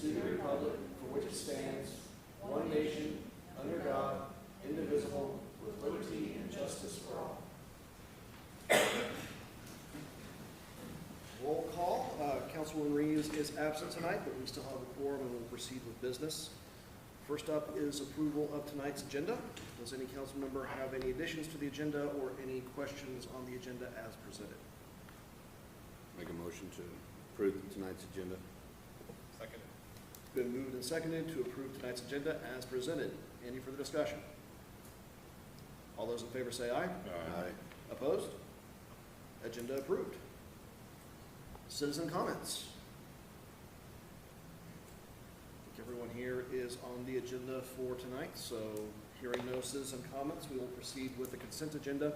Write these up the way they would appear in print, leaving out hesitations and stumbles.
to the republic for which it stands, one nation, under God, indivisible, with liberty and justice for all. Roll call. Councilwoman Reeves is absent tonight, but we still have a quorum and we'll proceed with business. First up is approval of tonight's agenda. Does any council member have any additions to the agenda or any questions on the agenda as presented? Make a motion to approve tonight's agenda. Second. It's been moved and seconded to approve tonight's agenda as presented. Any further discussion? All those in favor say aye. Aye. Opposed? Agenda approved. Citizen comments. I think everyone here is on the agenda for tonight, so hearing no citizen comments, we will proceed with the consent agenda,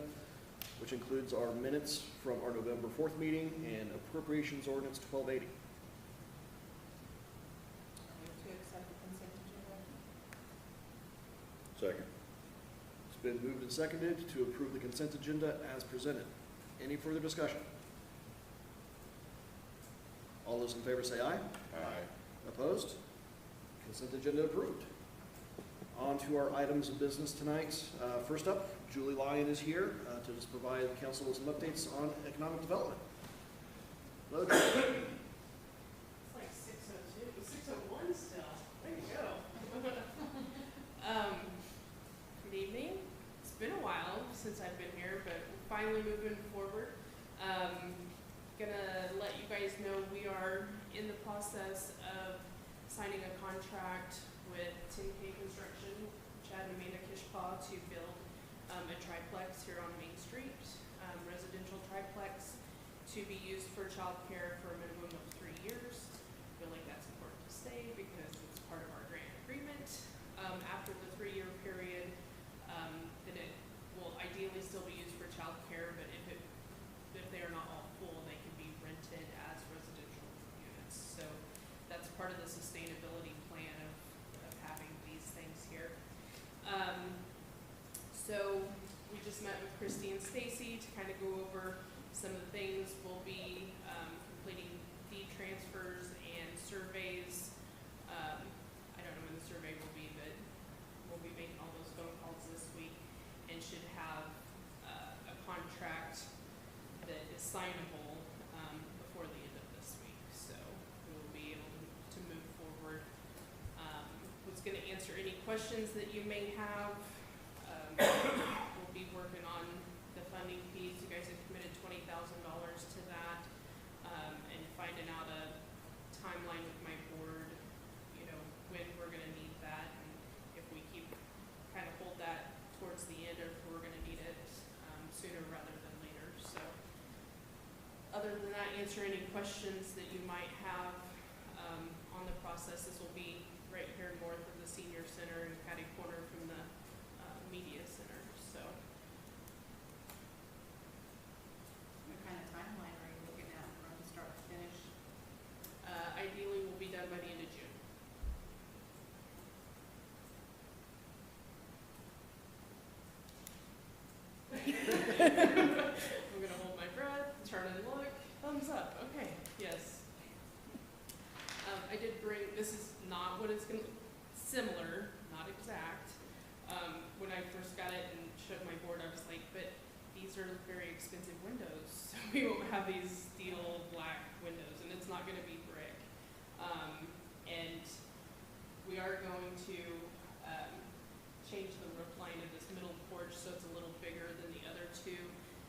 which includes our minutes from our November 4th meeting and appropriations ordinance 1280. Move to accept the consent agenda. Second. It's been moved and seconded to approve the consent agenda as presented. Any further discussion? All those in favor say aye. Aye. Opposed? Consent agenda approved. On to our items of business tonight. First up, Julie Lyon is here to just provide the council with some updates on economic development. Hello, Julie. It's like 6:02, 6:01 still. Way to go. Good evening. It's been a while since I've been here, but we're finally moving forward. Gonna let you guys know we are in the process of signing a contract with 10K Construction, Chad and Amanda Kishpaw, to build a triplex here on Main Street, residential triplex to be used for childcare for a minimum of 3 years. I feel like that's important to say because it's part of our grant agreement. After the 3-year period, then it will ideally still be used for childcare, but if they are not all full, they can be rented as residential units. So that's part of the sustainability plan of having these things here. So we just met with Christy and Stacy to kind of go over some of the things. We'll be completing deed transfers and surveys. I don't know when the survey will be, but we'll be making all those phone calls this week and should have a contract that is signable before the end of this week. So we will be able to move forward. Was going to answer any questions that you may have. We'll be working on the funding piece. You guys have committed $20,000 to that, and finding out a timeline with my board, you know, when we're going to need that, and if we keep kind of hold that towards the end, or if we're going to need it sooner rather than later. So other than that, answer any questions that you might have on the process. This will be right here north of the Senior Center and catty corner from the Media Center. So What kind of timeline are you looking at from start to finish? Ideally, we'll be done by the end of June. I'm gonna hold my breath, turn and look, thumbs up. Okay, yes. I did bring, this is not what it's gonna, similar, not exact. When I first got it and showed my board, I was like, but these are very expensive windows, so we won't have these steel black windows, and it's not gonna be brick. And we are going to change the roof line of this middle porch so it's a little bigger than the other two.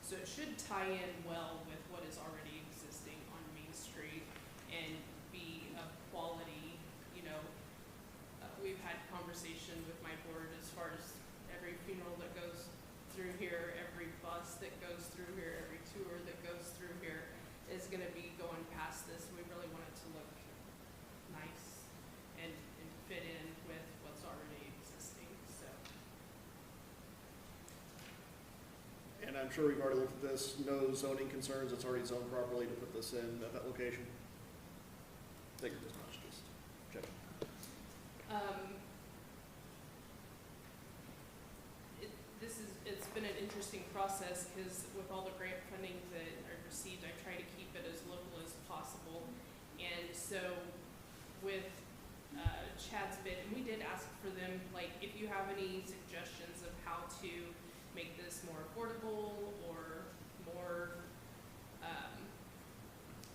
So it should tie in well with what is already existing on Main Street and be of quality. You know, we've had conversation with my board as far as every funeral that goes through here, every bus that goes through here, every tour that goes through here is going to be going past this. We really want it to look nice and fit in with what's already existing. So. And I'm sure we've already looked at this. No zoning concerns. It's already zoned properly to put this in at that location. Figured as much. Just check. It's been an interesting process because with all the grant funding that I received, I try to keep it as local as possible. And so with Chad's bid, and we did ask for them, like, if you have any suggestions of how to make this more affordable or more,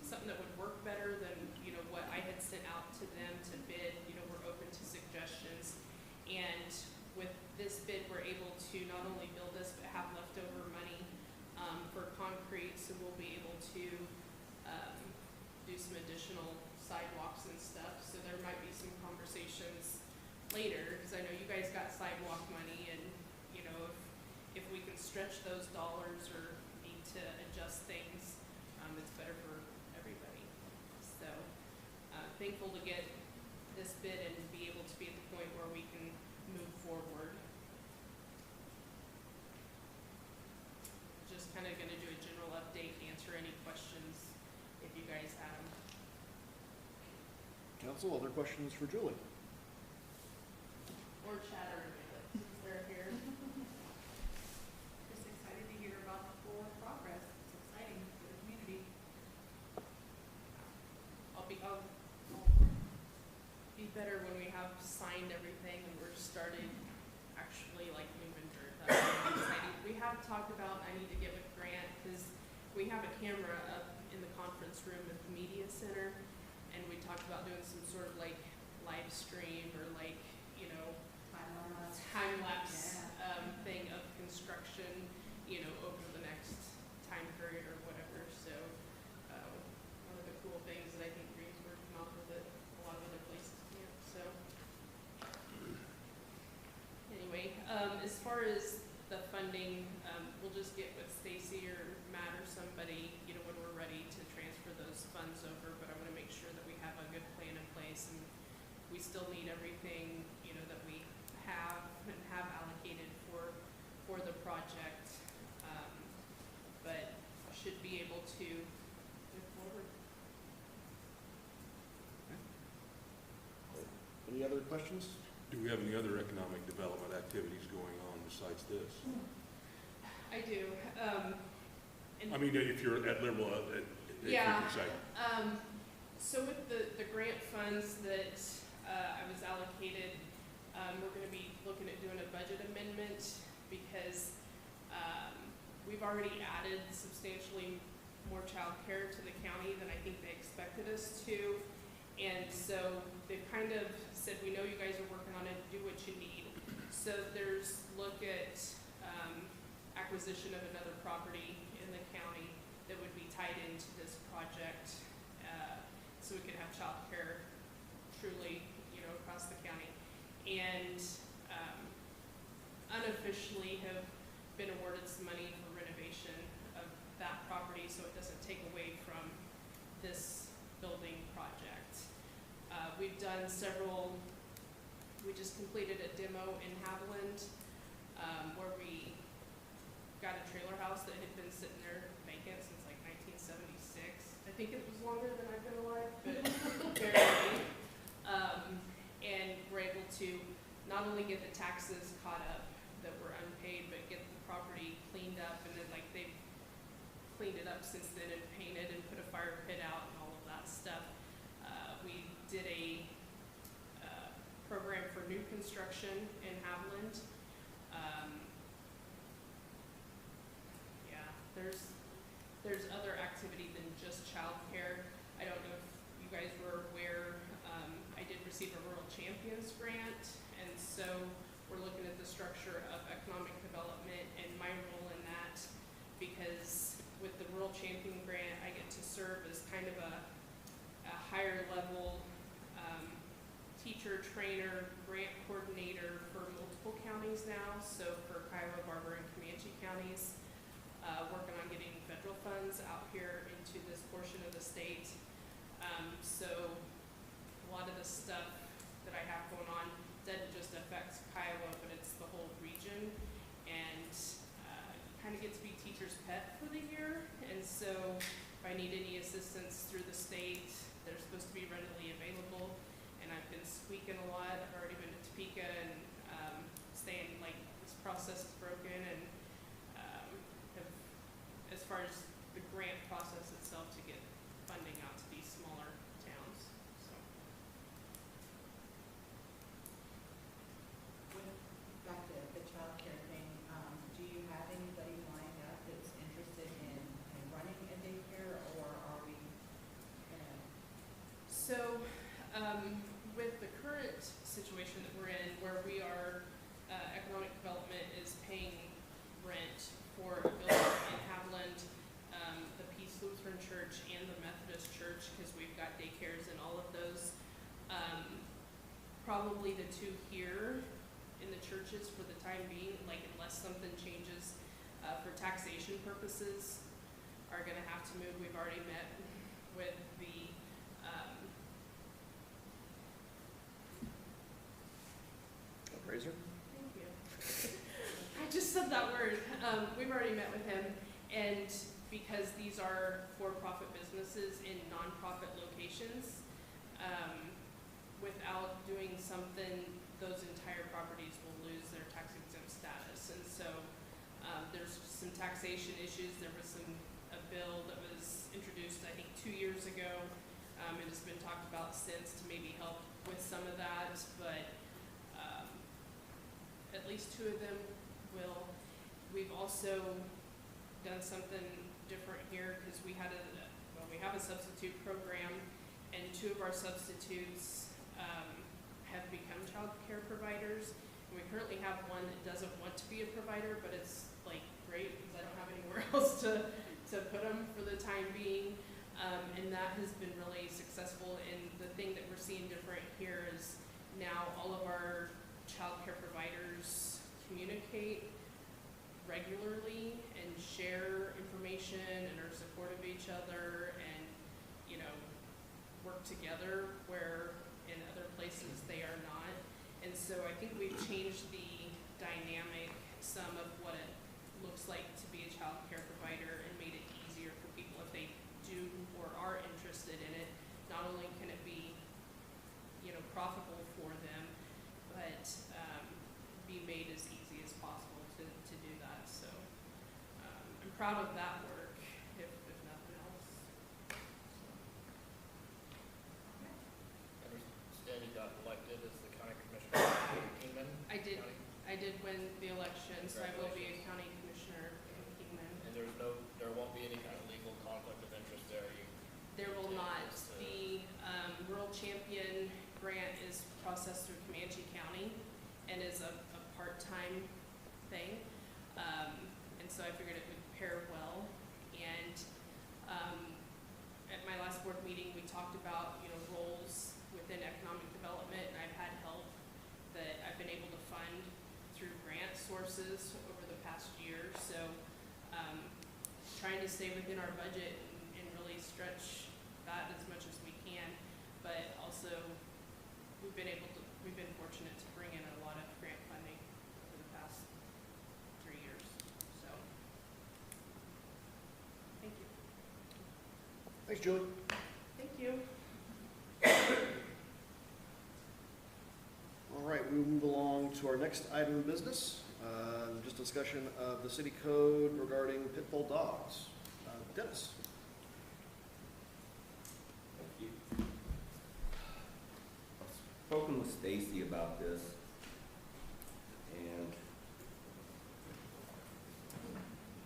something that would work better than, you know, what I had sent out to them to bid, you know, we're open to suggestions. And with this bid, we're able to not only build this, but have leftover money, for concrete, so we'll be able to, do some additional sidewalks and stuff. So there might be some conversations later, because I know you guys got sidewalk money, and, you know, if we can stretch those dollars or need to adjust things, it's better for everybody. So, thankful to get this bid and be able to be at the point where we can move forward. Just kind of going to do a general update, answer any questions if you guys have them. Council, other questions for Julie? Or Chad or Amanda, since they're here. Just excited to hear about the full progress. It's exciting for the community. I'll be better when we have signed everything and we're started actually like moving dirt. That's really exciting. We have talked about, I need to get with Grant, because we have a camera up in the conference room at the media center, and we talked about doing some sort of like live stream or like, you know, time lapse thing of construction, you know, over the next time period or whatever. So one of the cool things that I think Greensburg can offer that a lot of other places can't. So anyway, as far as the funding, we'll just get with Stacy or Matt or somebody, you know, when we're ready to transfer those funds over. But I want to make sure that we have a good plan in place, and we still need everything, you know, that we have and have allocated for the project, but should be able to move forward. Any other questions? Do we have any other economic development activities going on besides this? I do. And I mean, if you're at liberal, if you Yeah. can say. So with the grant funds that I was allocated, we're going to be looking at doing a budget amendment, because we've already added substantially more childcare to the county than I think they expected us to. And so they've kind of said, we know you guys are working on it, do what you need. So there's look at acquisition of another property in the county that would be tied into this project, so we could have childcare truly, you know, across the county. And unofficially have been awarded some money for renovation of that property, so it doesn't take away from this building project. We've done several, we just completed a demo in Haviland, where we got a trailer house that had been sitting there vacant since like 1976. I think it was longer than I've been alive, but barely. And we're able to not only get the taxes caught up that were unpaid, but get the property cleaned up, and then like they've cleaned it up since then and painted and put a fire pit out and all of that stuff. We did a program for new construction in Haviland. Yeah, there's other activity than just childcare. I don't know if you guys were aware, I did receive a Rural Champions grant, and so we're looking at the structure of economic development and my role in that, because with the Rural Champion grant, I get to serve as kind of a higher level teacher, trainer, grant coordinator for multiple counties now. So for Kiowa, Barber, and Comanche counties, working on getting federal funds out here into this portion of the state. So a lot of the stuff that I have going on doesn't just affect Kiowa, but it's the whole region, and kind of get to be teacher's pet for the year. And so if I need any assistance through the state, they're supposed to be readily available. And I've been squeaking a lot. I've already been to Topeka and saying like this process is broken, and have, as far as the grant process itself, to get funding out to these smaller towns. So two here in the churches for the time being, like unless something changes for taxation purposes, are gonna have to move. We've already met with the, Appraiser? thank you. I just said that word. We've already met with him, and because these are for-profit businesses in nonprofit locations, without doing something, those entire properties will lose their tax exempt status. And so there's some taxation issues. There was a bill that was introduced, I think, 2 years ago. It has been talked about since to maybe help with some of that, but at least two of them will. We've also done something different here because we have a substitute program, and two of our substitutes have become child care providers. And we currently have one that doesn't want to be a provider, but it's like great because I don't have anywhere else to put them for the time being. And that has been really successful. And the thing that we're seeing different here is now all of our child care providers communicate regularly and share information and are supportive of each other and, you know, work together where in other places they are not. And so I think we've changed the dynamic some of what it looks like to be a child care provider and made it easier for people if they do or are interested in it. Not only can it be, you know, profitable for them, but be made as easy as possible to do that. So I'm proud of that work, if nothing else. I understand you got elected as the county commissioner in Kingman I did. County, I did win the election, so I will be a county commissioner in Kingman. and there won't be any kind of legal conflict of interest there. There will not. The Rural Champion grant is processed through Comanche County and is a part-time thing. And so I figured it would pair well. And at my last board meeting, we talked about, you know, roles within economic development, and I've had help that I've been able to fund through grant sources over the past year. So trying to stay within our budget and really stretch that as much as we can, but also we've been fortunate to bring in a lot of grant funding over the past 3 years. So thank you. Thanks, Julie. Thank you. All right, we will move along to our next item of business, just discussion of the city code regarding pit bull dogs. Dennis. Thank you. I've spoken with Stacy about this, and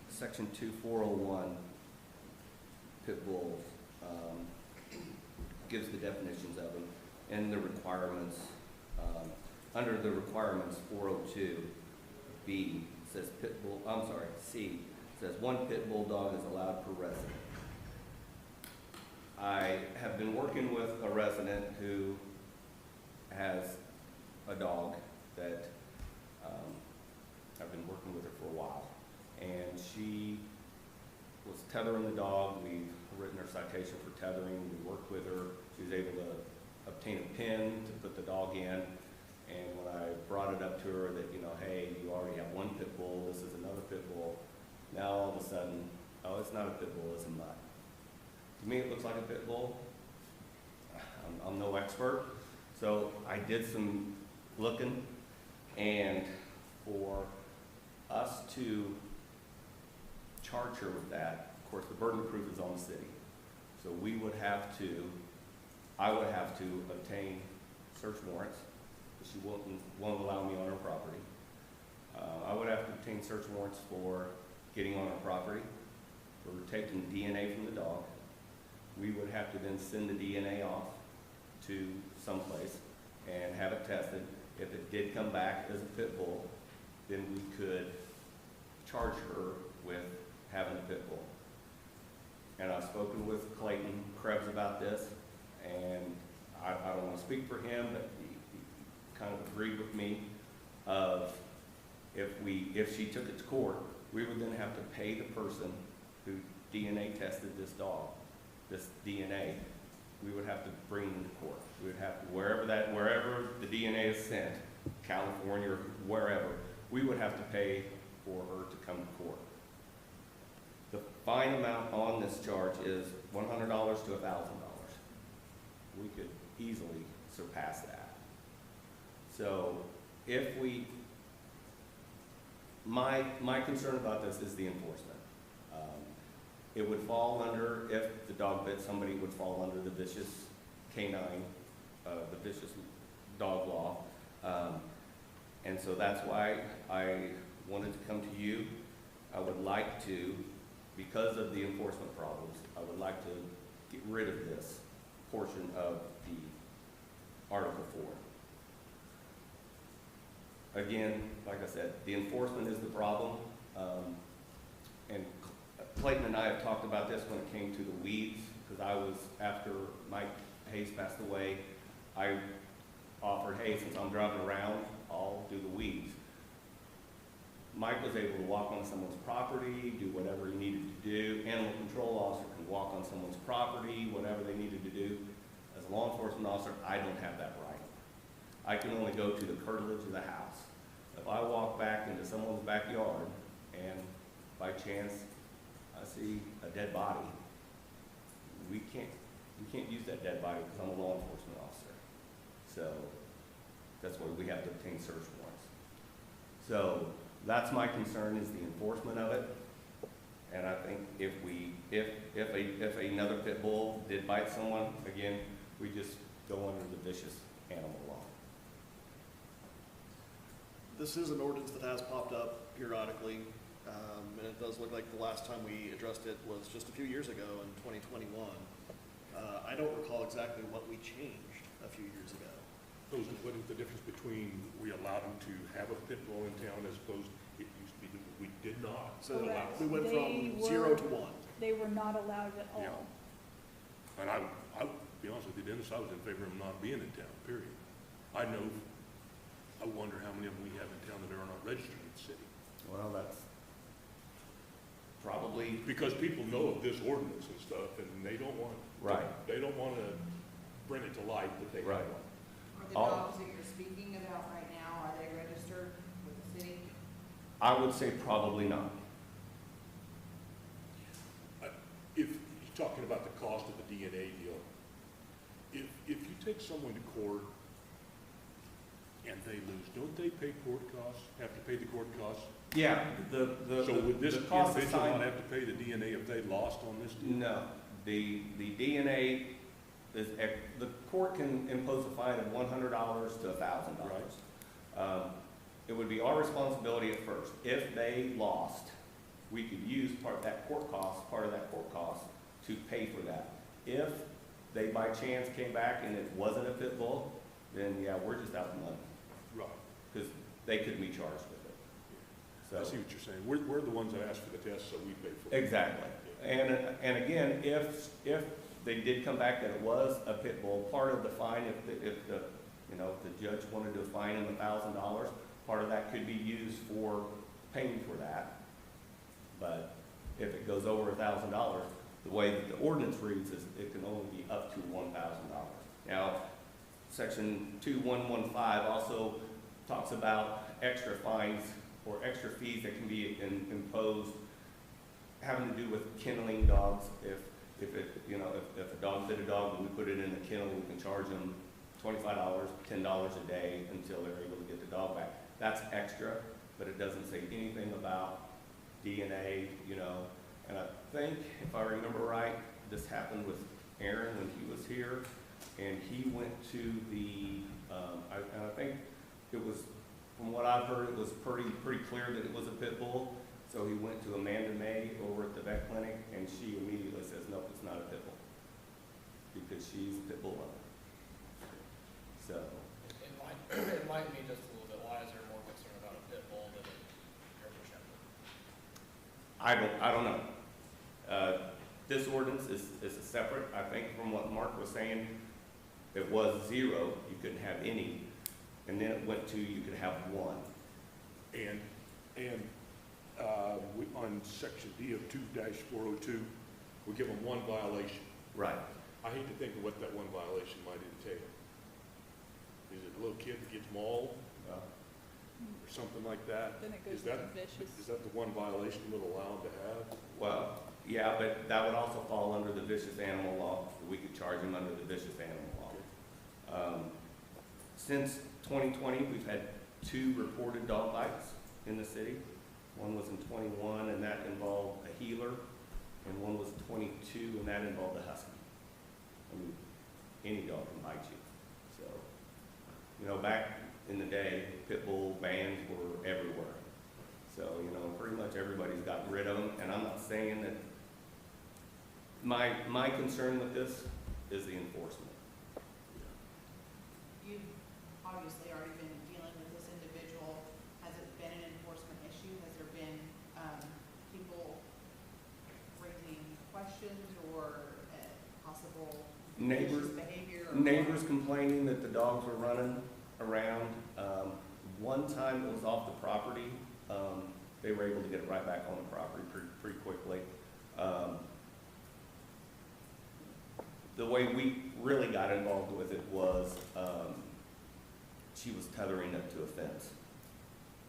Section 2401 pit bulls gives the definitions of them and the requirements. Under the requirements, 402B says C says 1 pit bull dog is allowed per resident. I have been working with a resident who has a dog that I've been working with her for a while, and she was tethering the dog. We've written her citation for tethering. We worked with her. She was able to obtain a pin to put the dog in. And when I brought it up to her that, you know, hey, you already have 1 pit bull, this is another pit bull, now all of a sudden, oh, it's not a pit bull, it's a mutt. To me, it looks like a pit bull. I'm no expert, so I did some looking, and for us to charge her with that, of course, the burden of proof is on the city. So I would have to obtain search warrants. She won't allow me on her property. I would have to obtain search warrants for getting on her property, for taking DNA from the dog. We would have to then send the DNA off to someplace and have it tested. If it did come back as a pit bull, then we could charge her with having a pit bull. And I've spoken with Clayton Krebs about this, and I don't want to speak for him, but he kind of agreed with me of if she took it to court, we would then have to pay the person who DNA tested this dog, this DNA. We would have to bring them to court. We would have to, wherever the DNA is sent, California or wherever, we would have to pay for her to come to court. The fine amount on this charge is $100 to $1,000. We could easily surpass that. So if we, my concern about this is the enforcement. It would fall under, if the dog bit somebody, it would fall under the vicious canine, the vicious dog law. And so that's why I wanted to come to you. I would like to, because of the enforcement problems, I would like to get rid of this portion of the Article 4. Again, like I said, the enforcement is the problem. And Clayton and I have talked about this when it came to the weeds, because I was, after Mike Hayes passed away, I offered, hey, since I'm driving around, I'll do the weeds. Mike was able to walk on someone's property, do whatever he needed to do. Animal control officer can walk on someone's property, whatever they needed to do. As a law enforcement officer, I don't have that right. I can only go to the curtilage of the house. If I walk back into someone's backyard and by chance I see a dead body, we can't use that dead body because I'm a law enforcement officer. So that's why we have to obtain search warrants. So that's my concern, is the enforcement of it. And I think if another pit bull did bite someone, again, we just go under the vicious animal law. This is an ordinance that has popped up periodically, and it does look like the last time we addressed it was just a few years ago in 2021. I don't recall exactly what we changed a few years ago. What is the difference between we allowed them to have a pit bull in town as opposed, it used to be that we did not So allow we it? went They from were- 0 to 1. They were not allowed at Yeah. all. And I, to be honest with you, Dennis, I was in favor of them not being in town, period. I wonder how many of them we have in town that are not registered in the city. Well, that's probably Because people know of this ordinance and stuff, and they don't want, right. they don't want to bring it to light that they have Right. one. Are the All- dogs that you're speaking about right now, are they registered with the city? I would say probably not. If you're talking about the cost of the DNA deal, if you take someone to court and they lose, don't they pay court costs, have to pay the court costs? Yeah, So would this the cost individual assigned, not have to pay the DNA if they lost on this deal? no, the DNA is, the court can impose a fine of $100 to $1,000. It would be our responsibility at first. If they lost, we could use part of that court cost to pay for that. If they by chance came back and it wasn't a pit bull, then yeah, we're just out the money, Right. because they couldn't be charged with it. I So see what you're saying. We're the ones that asked for the test, so we pay for it. exactly. And again, if they did come back that it was a pit bull, part of the fine, if the judge wanted to fine him $1,000, part of that could be used for paying for that. But if it goes over $1,000, the way that the ordinance reads is it can only be up to $1,000. Now, section 2115 also talks about extra fines or extra fees that can be imposed having to do with kenneling dogs. If a dog bit a dog and we put it in a kennel, we can charge them $25, $10 a day until they're able to get the dog back. That's extra, but it doesn't say anything about DNA, and I think, if I remember right, this happened with Aaron when he was here, and he went to the, I think it was, from what I've heard, it was pretty clear that it was a pit bull. So he went to Amanda May over at the vet clinic, and she immediately says, nope, it's not a pit bull, because she's a pit bull owner. So, It might be just a little bit, why is there more concern about a pit bull than a German Shepherd? I don't know. This ordinance is a separate, I think from what Mark was saying, it was 0, you couldn't have any. And then it went to, you could have one. And on section D of 2-402, we give them one violation. Right. I hate to think of what that one violation might entail. Is it a little kid that gets mauled or something like that? Then it goes Is that, into vicious. is that the one violation we're allowed to have? Well, yeah, but that would also fall under the vicious animal law. We could charge him under the vicious animal law. Since 2020, we've had 2 reported dog bites in the city. One was in 21, and that involved a healer, and one was 22, and that involved a husky. I mean, any dog can bite you. So, you know, back in the day, pit bull bans were everywhere. So, you know, pretty much everybody's gotten rid of them, and I'm not saying that. My concern with this is the enforcement. You've obviously already been dealing with this individual. Has it been an enforcement issue? Has there been, people raising questions or possible Neighbors, vicious behavior? Or neighbors complaining that the dogs were running around. One time it was off the property. They were able to get it right back on the property pretty quickly. The way we really got involved with it was she was tethering up to a fence,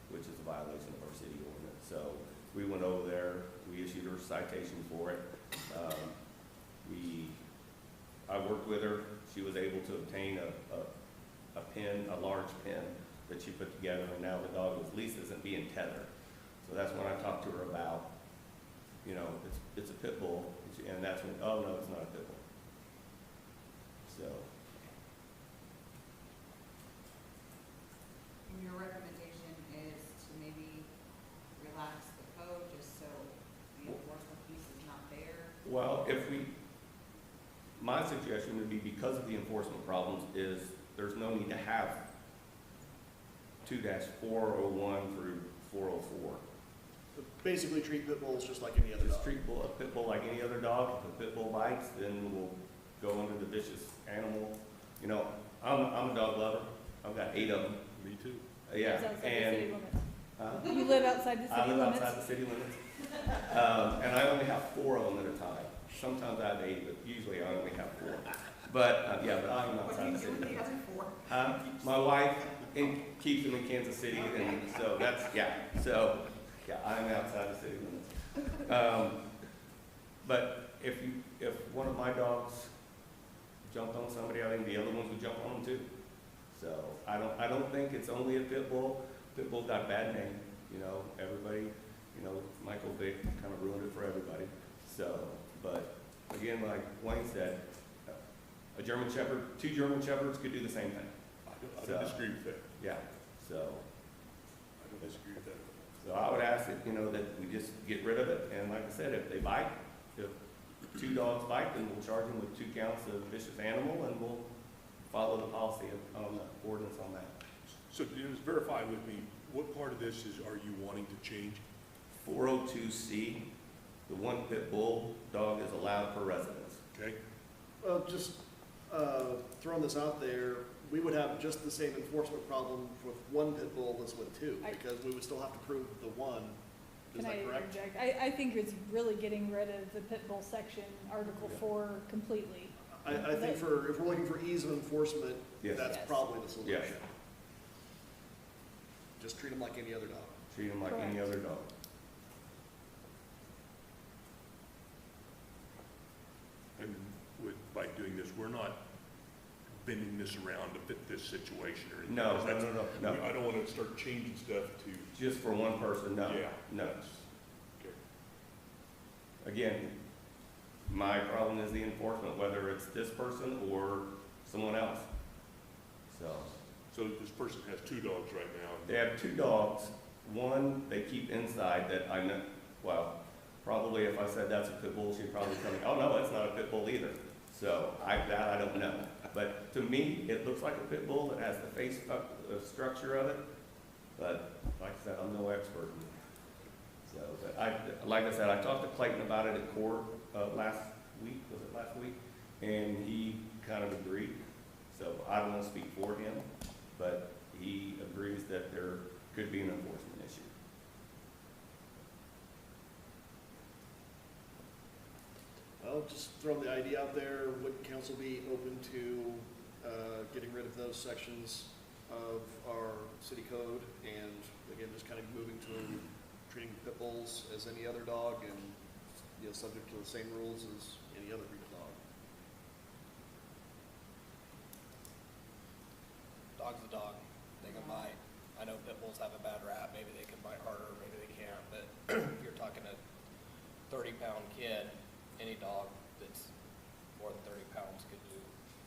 which is a violation of our city ordinance. So we went over there, we issued her a citation for it. I worked with her. She was able to obtain a pin, a large pin that she put together, and now the dog at least isn't being tethered. So that's when I talked to her about, you know, it's a pit bull, and that's when, oh no, it's not a pit bull. So. And your recommendation is to maybe relax the code just so the enforcement piece is not there? Well, my suggestion would be, because of the enforcement problems, is there's no need to have 2-401 through 404. Basically treat pit bulls just like any other Just dog. treat a pit bull like any other dog. If a pit bull bites, then we'll go under the vicious animal. You know, I'm a dog lover. I've got 8 of them. Me too. Yeah, Lives outside the city and limits. You live outside the I city live limits? outside the city limits. And I only have 4 of them at a time. Sometimes I have 8, but usually I only have 4. But, yeah, but I'm What do outside you the do city with the limits. other 4? My wife keeps them in Kansas City, and so that's, yeah. So, yeah, I'm outside the city limits. But if one of my dogs jumped on somebody, I think the other ones would jump on them too. So I don't think it's only a pit bull. Pit bull got a bad name, you know. Everybody, you know, Michael Vick kind of ruined it for everybody. So, but again, like Wayne said, a German Shepherd, 2 German Shepherds could do the same thing. I don't disagree with that. Yeah. So. I don't disagree with that. So I would ask that, you know, that we just get rid of it, and like I said, if they bite, if 2 dogs bite, then we'll charge them with 2 counts of vicious animal, and we'll follow the policy on the ordinance on that. So just verify with me, what part of this are you wanting to change? 402C, the 1 pit bull dog is allowed per residence. Okay? Well, just throwing this out there, we would have just the same enforcement problem with 1 pit bull as with 2, because we would still have to prove the 1. Is Can I that correct? interject? I think it's really getting rid of the pit bull section, Article 4, completely. I think if we're looking for ease of enforcement, Yes. that's Yes. probably the solution. Yes. Just treat them like any other dog. Treat them like any Correct. other dog. And by doing this, we're not bending this around to fit this situation or anything. No, because that's- no. I don't want to start changing stuff to, Just for 1 person, no. yeah. No. that's- Okay. Again, my problem is the enforcement, whether it's this person or someone else. So this person has 2 dogs right now. They have 2 dogs. One they keep inside that I know, well, probably if I said that's a pit bull, she'd probably tell me, oh no, it's not a pit bull either. So I don't know. But to me, it looks like a pit bull. It has the face structure of it. But like I said, I'm no expert. So, but like I said, I talked to Clayton about it at court last week. Was it last week? And he kind of agreed. So I don't want to speak for him. But he agrees that there could be an enforcement issue. Well, just throwing the idea out there, would council be open to getting rid of those sections of our city code and again, just kind of moving to treating pit bulls as any other dog and, you know, subject to the same rules as any other breed of dog? Dog's a dog, they can bite. I know pit bulls have a bad rap, maybe they can bite harder, maybe they can't, but if you're talking a 30-pound kid, any dog that's more than 30 pounds could do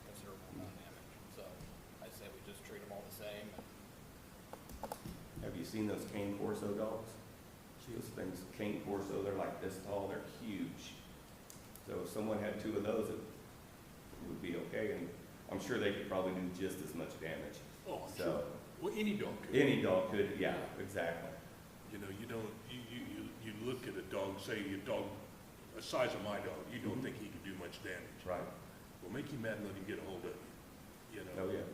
considerable amount of damage. So I'd say we just treat them all the same. Have you seen those cane corso dogs? Those things, cane corso, they're like this tall, they're huge. So if someone had 2 of those, it would be okay, and I'm sure they could probably do just as much damage. Oh, I'm So- sure. Well, any dog could. Any dog could, yeah, exactly. You know, you don't, you look at a dog, say a dog, the size of my dog, you don't think he could do much damage. Right. Well, make him mad and let him get a hold of you, you know? Oh, yeah,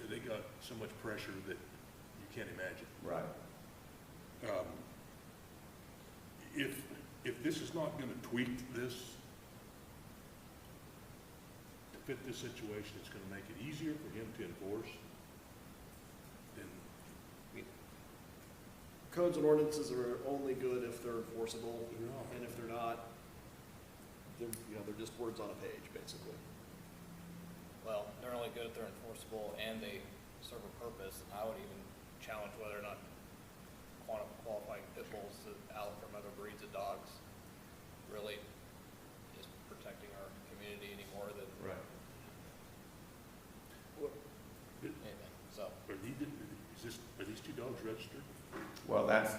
They got so much pressure that you can't imagine. right. If this is not gonna tweak this to fit this situation, it's gonna make it easier for him to enforce, then, Codes and ordinances are only good if they're enforceable, They're not. and if they're not, they're, you know, they're just words on a page, basically. Well, they're only good if they're enforceable and they serve a purpose. And I would even challenge whether or not qualifying pit bulls out from other breeds of dogs really is protecting our community any more than Right. anything. So, are these 2 dogs registered? Well, that's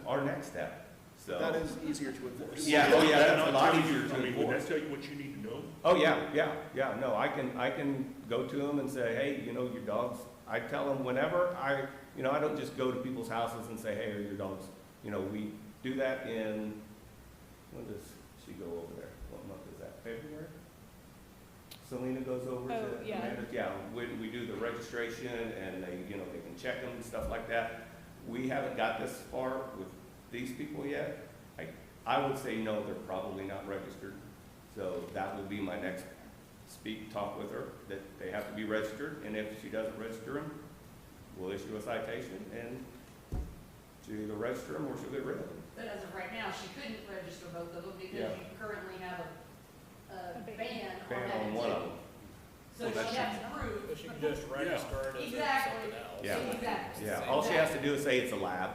our next step, so. That is easier to enforce. Yeah, oh yeah, that's a lot Tell you- easier to I mean, would enforce. that tell you what you need to know? Oh, yeah, no, I can go to them and say, hey, you know, your dogs, I tell them whenever I don't just go to people's houses and say, hey, are your dogs, you know, we do that in, when does she go over there? What month is that, February? Selena goes over to Oh, yeah. Amanda's, yeah, we do the registration and they, you know, they can check them and stuff like that. We haven't got this far with these people yet. I would say no, they're probably not registered. So that will be my next talk with her, that they have to be registered, and if she doesn't register them, we'll issue a citation, and she'll either register them or she'll get rid of them. But as of right now, she couldn't register both of them because Yeah. you currently have a ban Ban on that on one of too. them. So Well, she that's- has to prove. but you can just register it as Exactly. something else. Yeah. Exactly. Yeah, all she has to do is say it's a lab.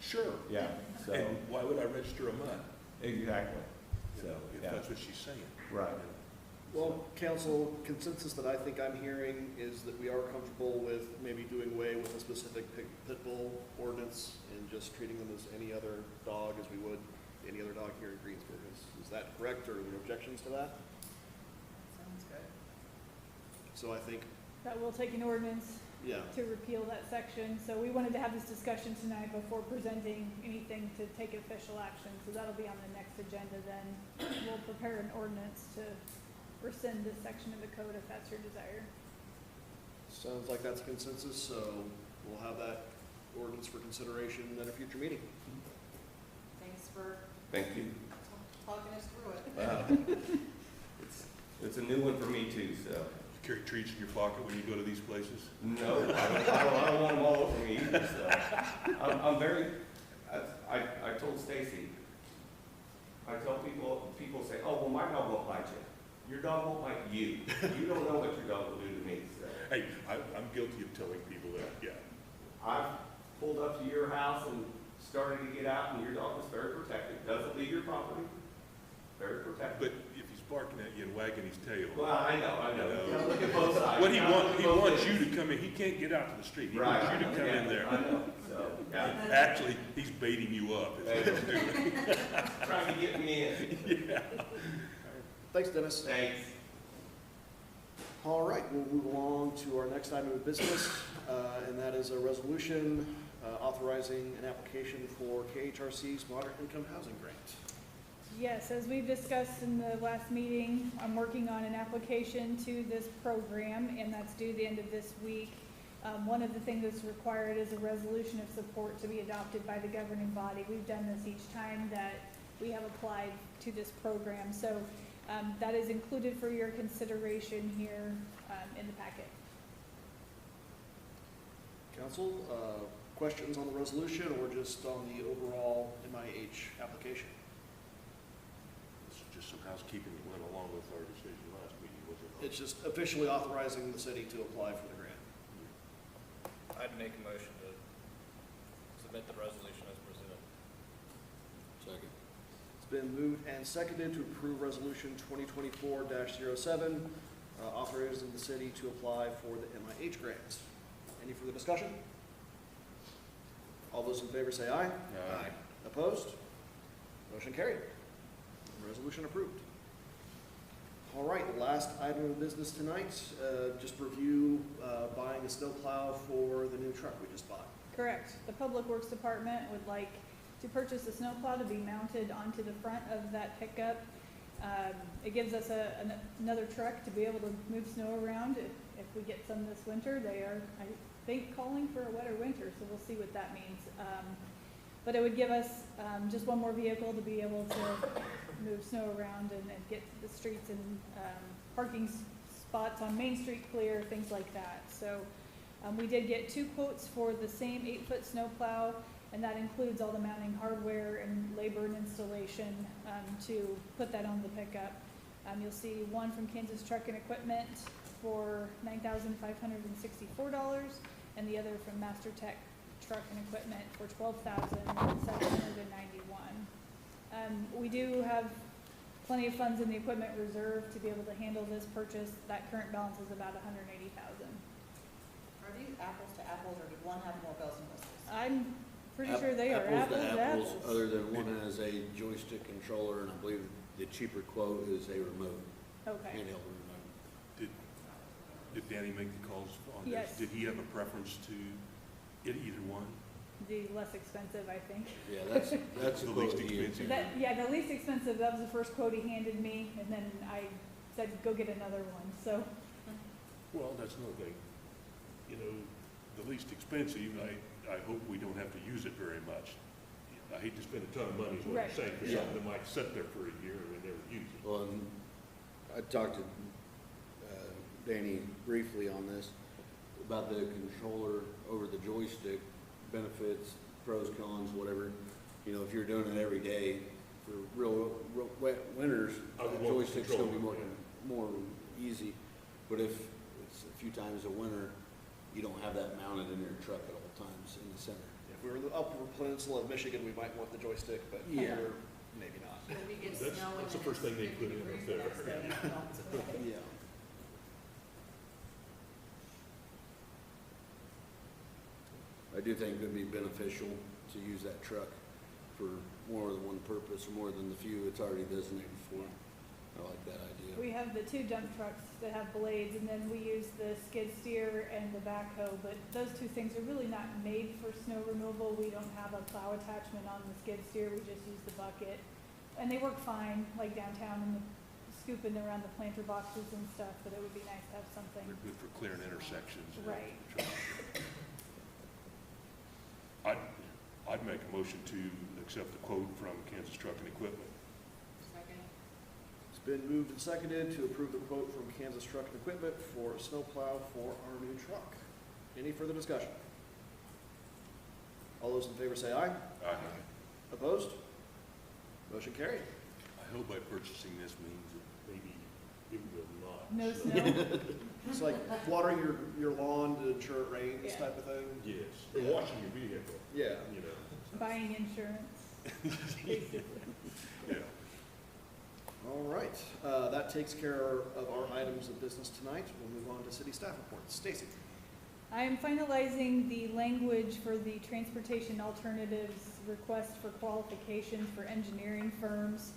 Sure. Yeah, so, And why would I register a mutt? exactly. You So, know, if yeah, that's what she's saying. right. Well, council, consensus that I think I'm hearing is that we are comfortable with maybe doing away with a specific pit bull ordinance and just treating them as any other dog as we would any other dog here in Greensburg. Is that correct, or are there objections to that? Sounds good. So I think, That will take an ordinance yeah, to repeal that section, so we wanted to have this discussion tonight before presenting anything to take official action, so that'll be on the next agenda then. We'll prepare an ordinance to rescind this section of the code if that's your desire. sounds like that's a consensus, so we'll have that ordinance for consideration at a future meeting. Thanks for Thank you. talking us through it. It's a new one for me too, so. You carry treats in your pocket when you go to these places? No, I don't want them all over me either, so. I'm very, I told Stacy, I tell people say, oh, well, my dog won't bite you. Your dog won't bite you. You don't know what your dog will do to me, so. Hey, I'm guilty of telling people that, yeah. I've pulled up to your house and started to get out, and your dog is very protective, doesn't leave your property, very protective. But if he's barking at you and wagging his tail, Well, I know, No. You gotta look at both sides. what he You gotta look at both wants things. you to come in, he can't get out to the street, he Right. wants you to come Yeah, in there. I know, so, yeah, Actually, he's baiting you up, is what he's doing. trying to get me in. Thanks, Dennis. Thanks. All right, we'll move along to our next item of business, and that is a resolution authorizing an application for KHRC's Moderate Income Housing Grant. Yes, as we've discussed in the last meeting, I'm working on an application to this program, and that's due the end of this week. One of the things that's required is a resolution of support to be adopted by the governing body. We've done this each time that we have applied to this program. So that is included for your consideration here in the packet. Council, questions on the resolution or just on the overall MIH application? This is just some housekeeping that went along with our decision last meeting, was it not? It's just officially authorizing the city to apply for the grant. I'd make a motion to submit the resolution as presented. Second. It's been moved and seconded to approve resolution 2024-07, authorizing the city to apply for the MIH grant. Any further discussion? All those in favor say aye. Aye. Opposed? Motion carried. Resolution approved. All right, last item of business tonight, just review buying a snowplow for the new truck we just bought. Correct. The Public Works Department would like to purchase a snowplow to be mounted onto the front of that pickup. It gives us another truck to be able to move snow around if we get some this winter. They are, I think, calling for a wetter winter, so we'll see what that means. But it would give us just one more vehicle to be able to move snow around and get the streets and parking spots on Main Street clear, things like that. So we did get 2 quotes for the same 8-foot snowplow, and that includes all the mounting hardware and labor and installation to put that on the pickup. You'll see one from Kansas Truck and Equipment for $9,564, and the other from Master Tech Truck and Equipment for $12,791. We do have plenty of funds in the equipment reserve to be able to handle this purchase. That current balance is about $180,000. Are these apples to apples, or did one have more bells and whistles? I'm pretty sure they are apples to apples. Other than one has a joystick controller, and I believe the cheaper quote is a remote, Okay. handheld remote. Did Danny make the calls on this? Yes. Did he have a preference to either one? The less expensive, I think. Yeah, that's the The quote least he used. expensive. The least expensive, that was the first quote he handed me, and then I said, go get another one, so. Well, that's another thing. You know, the least expensive, I hope we don't have to use it very much. I hate to spend a ton of money, is what I'm Right. saying, for Yeah. something that might sit there for a year and never use it. Well, and I talked to Danny briefly on this, about the controller over the joystick, benefits, pros, cons, whatever. You know, if you're doing it every day, for real wet winters, I would that want the joystick's gonna be controller, more easy. But if it's a few times a winter, you don't have that mounted in your truck at all times in the center. If we were in the upper peninsula of Michigan, we might want the joystick, but Yeah. here, maybe not. When we get That's- snow and that's the then first thing they it's put in 50 up degrees there. the next day, you know, it's okay. Yeah. I do think it would be beneficial to use that truck for more than one purpose, or more than the few it's already designated for. I like that idea. We have the 2 dump trucks that have blades, and then we use the skid steer and the backhoe, but those 2 things are really not made for snow removal. We don't have a plow attachment on the skid steer, we just use the bucket. And they work fine, like downtown and scooping around the planter boxes and stuff, but it would be nice to have something. They're good for clearing intersections. Right. I'd make a motion to accept the quote from Kansas Truck and Equipment. Second. It's been moved and seconded to approve the quote from Kansas Truck and Equipment for a snowplow for our new truck. Any further discussion? All those in favor say aye. Aye. Opposed? Motion carried. I hope by purchasing this means that maybe it will not. No snow. snow. It's like watering your lawn to ensure it rains Yeah. type of thing. Yes, or washing your vehicle, Yeah. you know. Buying insurance, basically. Yeah. All right. That takes care of our items of business tonight. We'll move on to city staff reports. Stacy. I am finalizing the language for the transportation alternatives request for qualifications for engineering firms.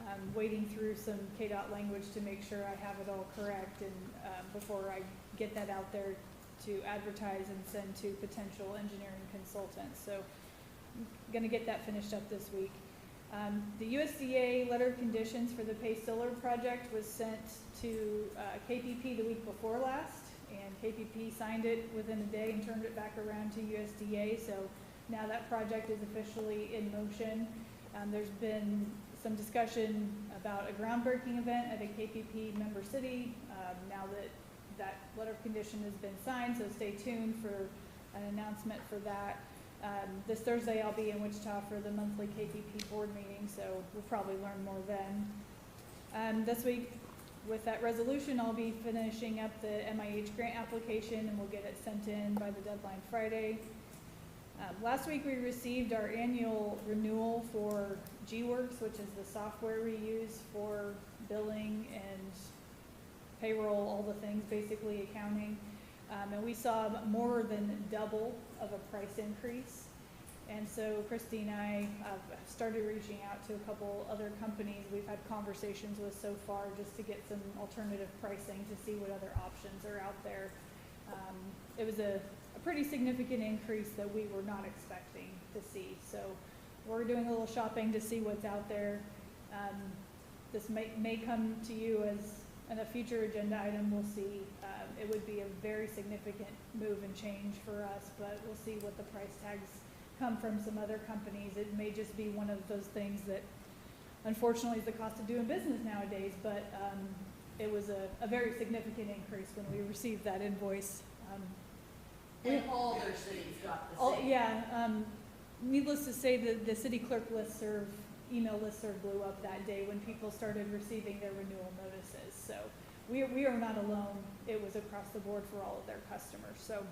I'm waiting through some KDOT language to make sure I have it all correct, and before I get that out there to advertise and send to potential engineering consultants. So I'm gonna get that finished up this week. The USDA letter of conditions for the Pay Stiller project was sent to KPP the week before last, and KPP signed it within a day and turned it back around to USDA. So now that project is officially in motion. There's been some discussion about a groundbreaking event at a KPP member city now that that letter of condition has been signed, so stay tuned for an announcement for that. This Thursday I'll be in Wichita for the monthly KPP board meeting, so we'll probably learn more then. This week, with that resolution, I'll be finishing up the MIH grant application and we'll get it sent in by the deadline Friday. Last week we received our annual renewal for G-Works, which is the software we use for billing and payroll, all the things, basically accounting. And we saw more than double of a price increase. And so Christy and I started reaching out to a couple other companies we've had conversations with so far just to get some alternative pricing to see what other options are out there. It was a pretty significant increase that we were not expecting to see. So we're doing a little shopping to see what's out there. This may come to you as in a future agenda item. We'll see. It would be a very significant move and change for us, but we'll see what the price tags come from some other companies. It may just be one of those things that unfortunately is the cost of doing business nowadays, but it was a very significant increase when we received that invoice. And all their cities got the Oh, same. yeah, needless to say, the city clerk listserv, email listserv blew up that day when people started receiving their renewal notices. So we are not alone. It was across the board for all of their customers. So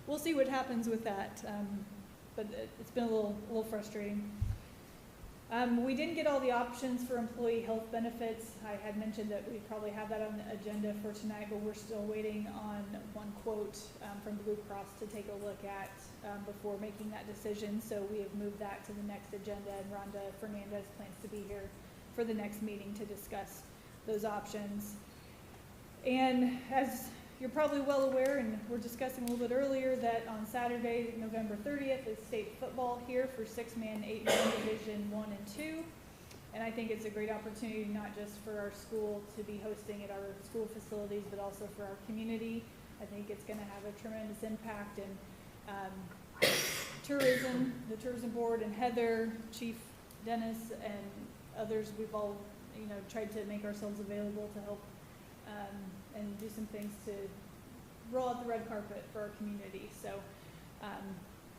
we'll see what happens with that. But it's been a little frustrating. We didn't get all the options for employee health benefits. I had mentioned that we probably have that on the agenda for tonight, but we're still waiting on one quote from Blue Cross to take a look at before making that decision. So we have moved that to the next agenda, and Rhonda Fernandez plans to be here for the next meeting to discuss those options. And as you're probably well aware, and we're discussing a little bit earlier, that on Saturday, November 30th, is state football here for 6-man, 8-man Division 1 and 2. And I think it's a great opportunity not just for our school to be hosting at our school facilities, but also for our community. I think it's going to have a tremendous impact. And tourism, the tourism board, and Heather, Chief Dennis, and others, we've all tried to make ourselves available to help and do some things to roll out the red carpet for our community. So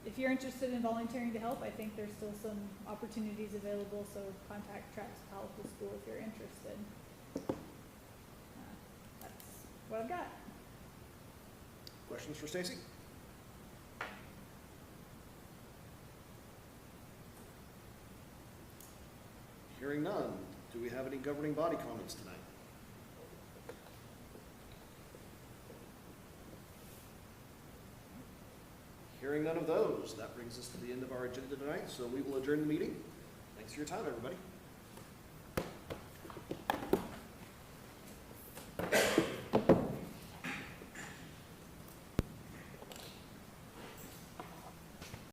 if you're interested in volunteering to help, I think there's still some opportunities available. So contact Travis Powell at the school if you're interested. That's what I've got. Questions for Stacy? Hearing none, do we have any governing body comments tonight? Hearing none of those, that brings us to the end of our agenda tonight, so we will adjourn the meeting. Thanks for your time, everybody.